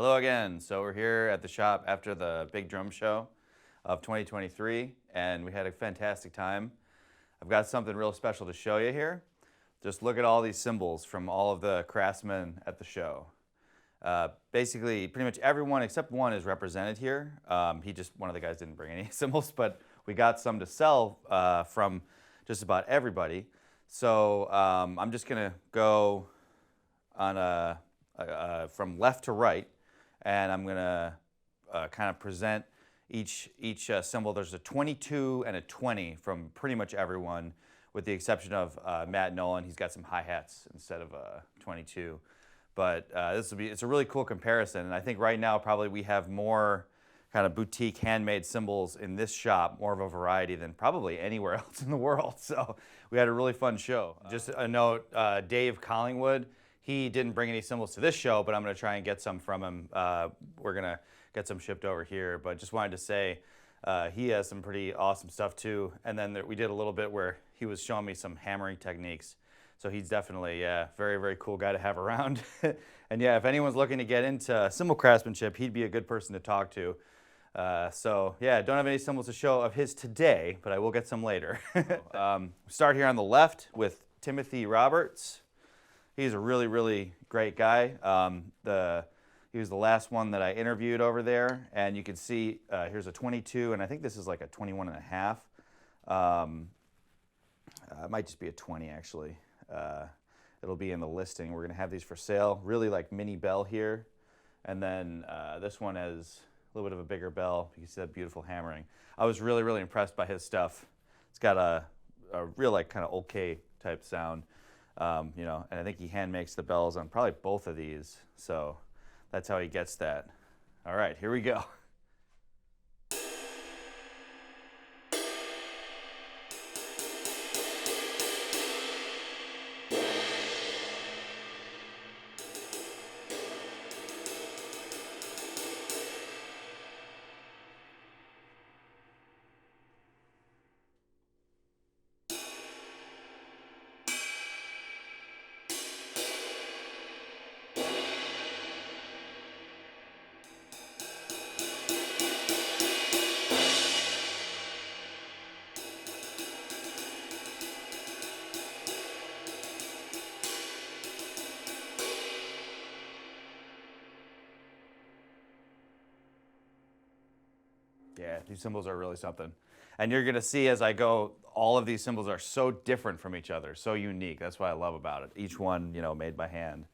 Hello again. So we're here at the shop after the big drum show of 2023, and we had a fantastic time. I've got something real special to show you here. Just look at all these cymbals from all of the craftsmen at the show. Basically, pretty much everyone except one is represented here. One of the guys didn't bring any cymbals, but we got some to sell from just about everybody. So I'm just gonna go on from left to right, and I'm gonna kind of present each cymbal. There's a 22 and a 20 from pretty much everyone, with the exception of Matt Nolan. He's got some hi-hats instead of a 22. But it's a really cool comparison, and I think right now probably we have more kind of boutique handmade cymbals in this shop, more of a variety than probably anywhere else in the world. So we had a really fun show. Just a note, Dave Collingwood, he didn't bring any cymbals to this show, but I'm going to try and get some from him. We're going to get some shipped over here, but just wanted to say he has some pretty awesome stuff too. And then we did a little bit where he was showing me some hammering techniques. So he's definitely, very, very cool guy to have around. And yeah, if anyone's looking to get into cymbal craftsmanship, he'd be a good person to talk to. So yeah, don't have any cymbals to show of his today, but I will get some later. Start here on the left with Timothy Roberts. He's a really, really great guy. He was the last one that I interviewed over there, and you can see here's a 22, and I think this is like a 21 and a half. It might just be a 20 actually. It'll be in the listing. We're gonna have these for sale. Really like mini bell here, and then this one has a little bit of a bigger bell. You can see that beautiful hammering. I was really, really impressed by his stuff. It's got a real like kind of okay type sound. You know, and I think he hand makes the bells on probably both of these, so that's how he gets that. All right, here we go. Yeah, these cymbals are really something. And you're gonna see as I go, all of these cymbals are so different from each other, so unique. That's what I love about it. Each one, you know, made by hand.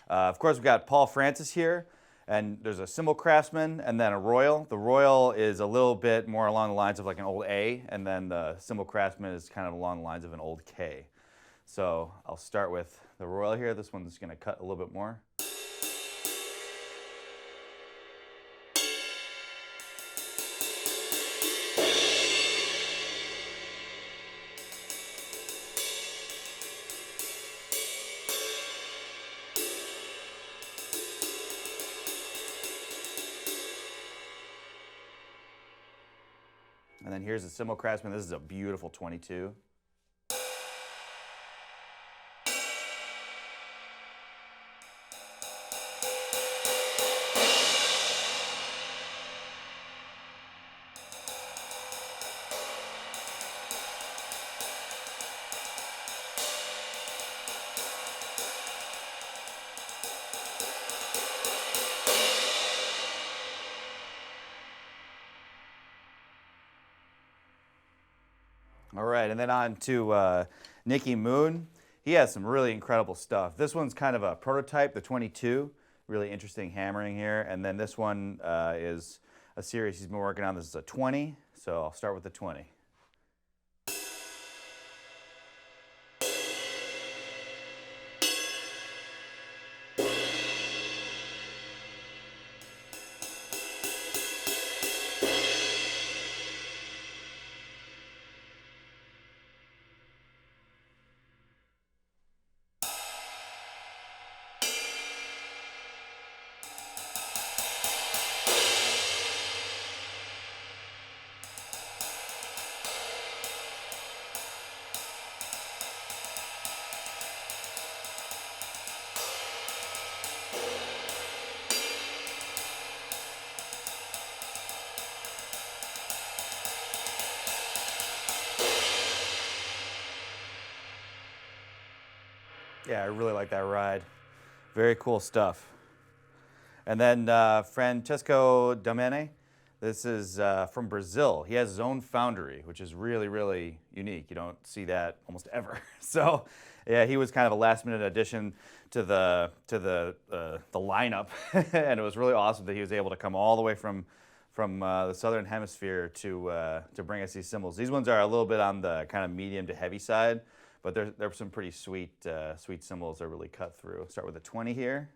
Of course, we've got Paul Francis here, and there's a Cymbal Craftsman and then a Royal. The Royal is a little bit more along the lines of like an old A, and then the Cymbal Craftsman is kind of along the lines of an old K. So I'll start with the Royal here. This one's gonna cut a little bit more. And then here's the Cymbal Craftsman. This is a beautiful 22. All right, and then on to NickyMoon. He has some really incredible stuff. This one's kind of a prototype, the 22. Really interesting hammering here. And then this one is a series he's been working on. This is a 20, so I'll start with the 20. Yeah, I really like that ride. Very cool stuff. And then Francesco Domene, this is from Brazil. He has his own foundry, which is really, really unique. You don't see that almost ever. So, yeah, he was kind of a last-minute addition to the lineup, and it was really awesome that he was able to come all the way from the southern hemisphere to bring us these cymbals. These ones are a little bit on the kind of medium to heavy side, but they're some pretty sweet sweet cymbals. They're really cut through. Start with a 20 here.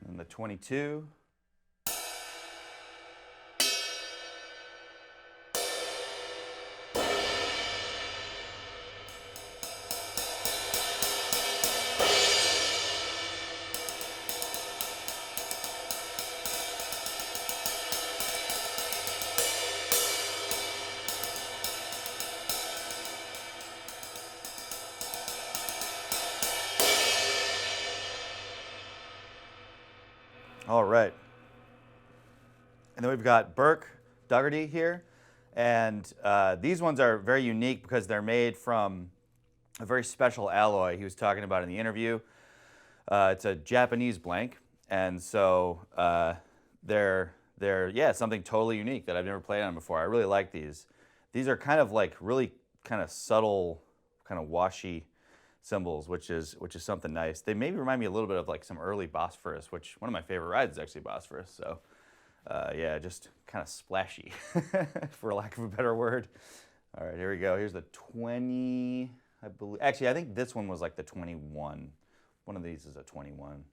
And the 22. All right. And then we've got Burke Dougherty here. And these ones are very unique because they're made from a very special alloy he was talking about in the interview. It's a Japanese blank. And so they're something totally unique that I've never played on before. I really like these. These are kind of like really kind of subtle, kind of washy cymbals, which is something nice. They maybe remind me a little bit of like some early Bosphorus, which one of my favorite rides is actually Bosphorus. So yeah, just kind of splashy, for lack of a better word. All right, here we go. Here's the 20, I believe. Actually, I think this one was like the 21. One of these is a 21.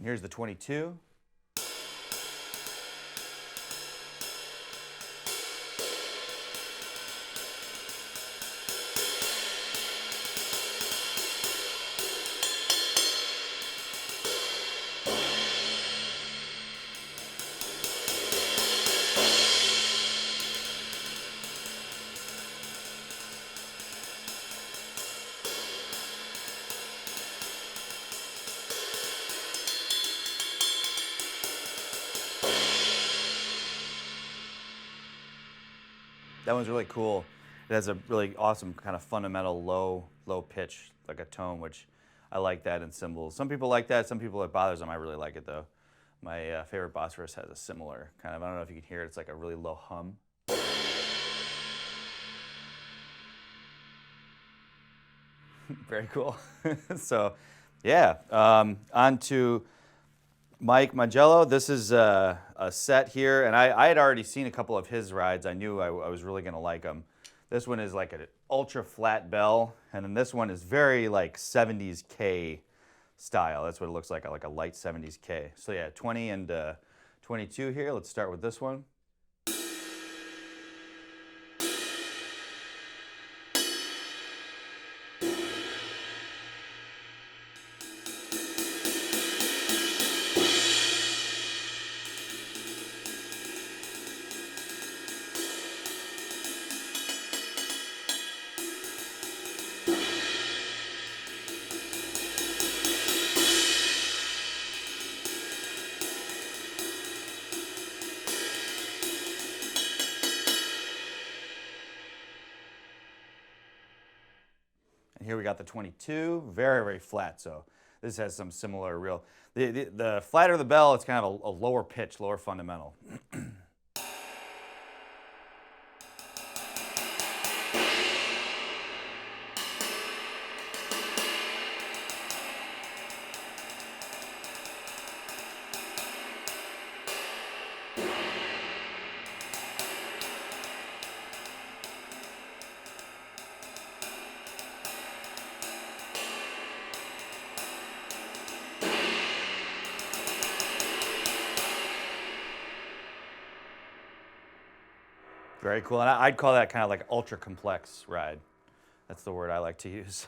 Here's the 22. That one's really cool. It has a really awesome kind of fundamental low pitch, like a tone, which I like that in cymbals. Some people like that. Some people it bothers them. I really like it though. My favorite Bosphorus has a similar kind of, I don't know if you can hear it, it's like a really low hum. Very cool. So yeah, on to Mike Mongiello. This is a set here, and I had already seen a couple of his rides. I knew I was really going to like them. This one is like an ultra flat bell, and then this one is very like 70s K style. That's what it looks like a light 70s K. So yeah, 20 and 22 here. Let's start with this one. Here we got the 22, very, very flat. So this has some similar real, the flatter the bell, it's kind of a lower pitch, lower fundamental. Very cool. And I'd call that kind of like ultra complex ride. That's the word I like to use.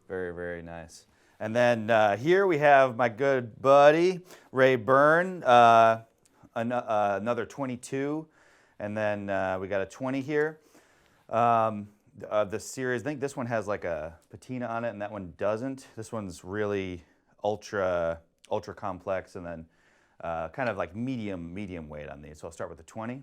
Very, very nice. And then here we have my good buddy, Ray Byrne, another 22. And then we got a 20 here. The series, I think this one has like a patina on it and that one doesn't. This one's really ultra complex and then kind of like medium weight on these. So I'll start with the 20.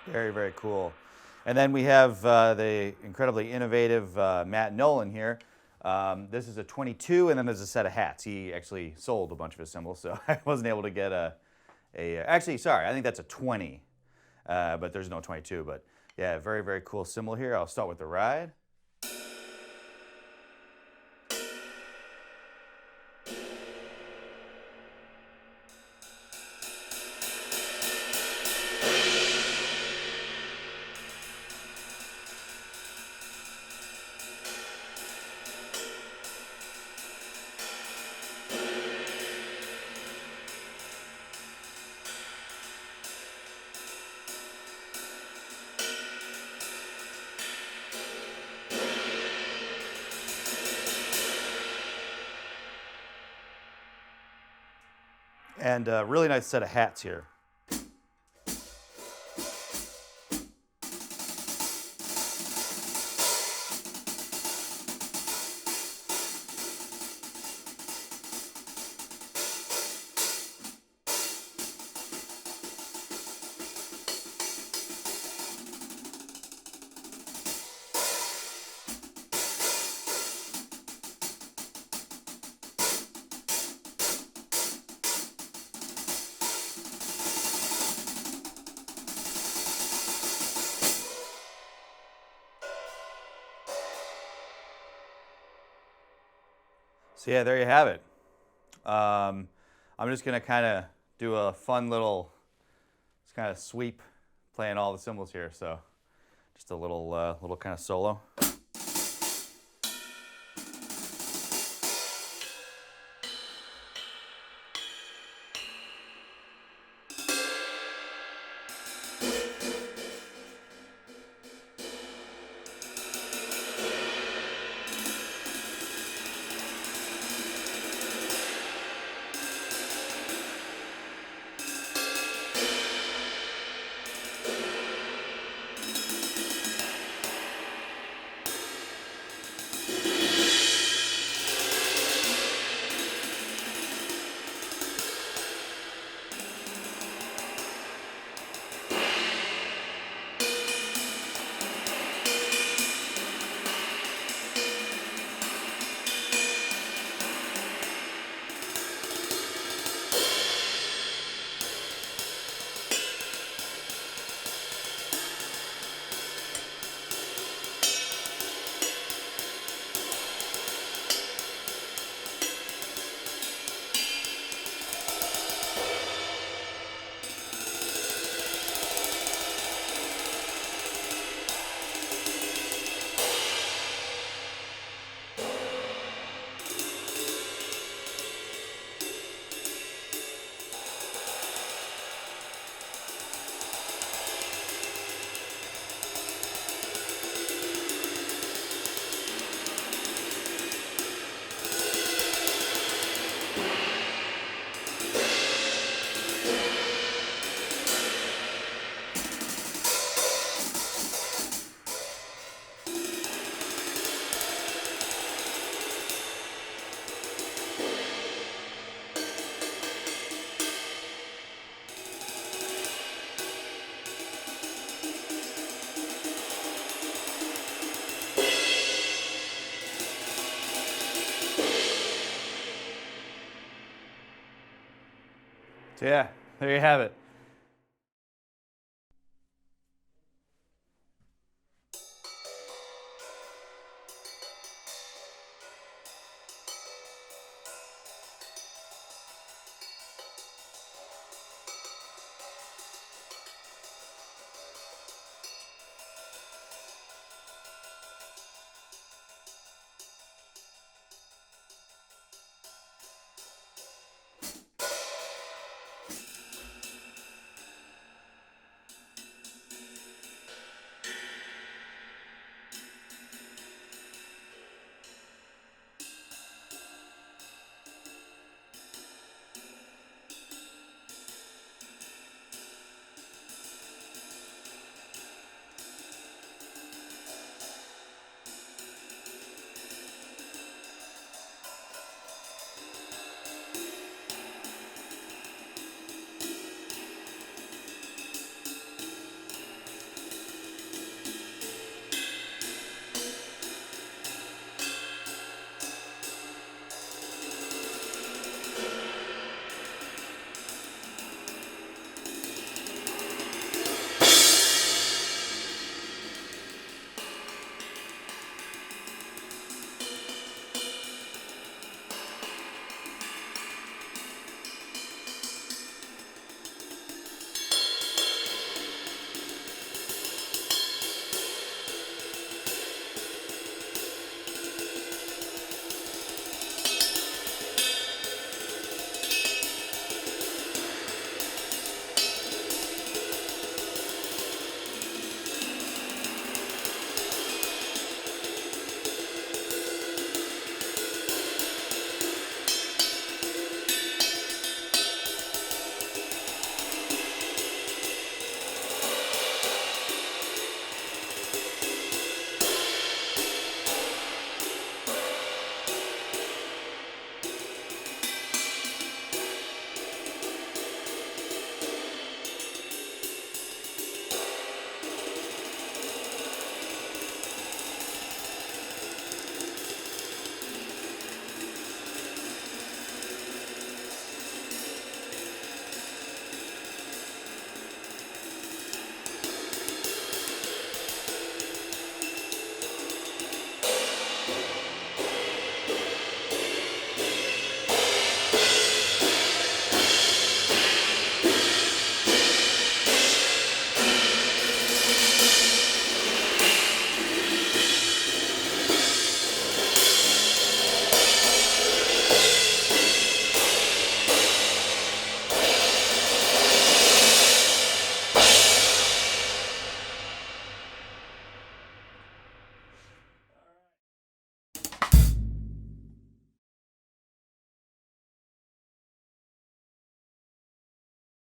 Very, very cool. And then we have the incredibly innovative Matt Nolan here. This is a 22, and then there's a set of hats. He actually sold a bunch of his cymbals, so I wasn't able to get actually, sorry, I think that's a 20, but there's no 22. But yeah, very, very cool cymbal here. I'll start with the ride. And a really nice set of hats here. So yeah, there you have it. I'm just gonna kind of do a fun little kind of sweep, playing all the cymbals here. So just a little kind of solo. So yeah, there you have it.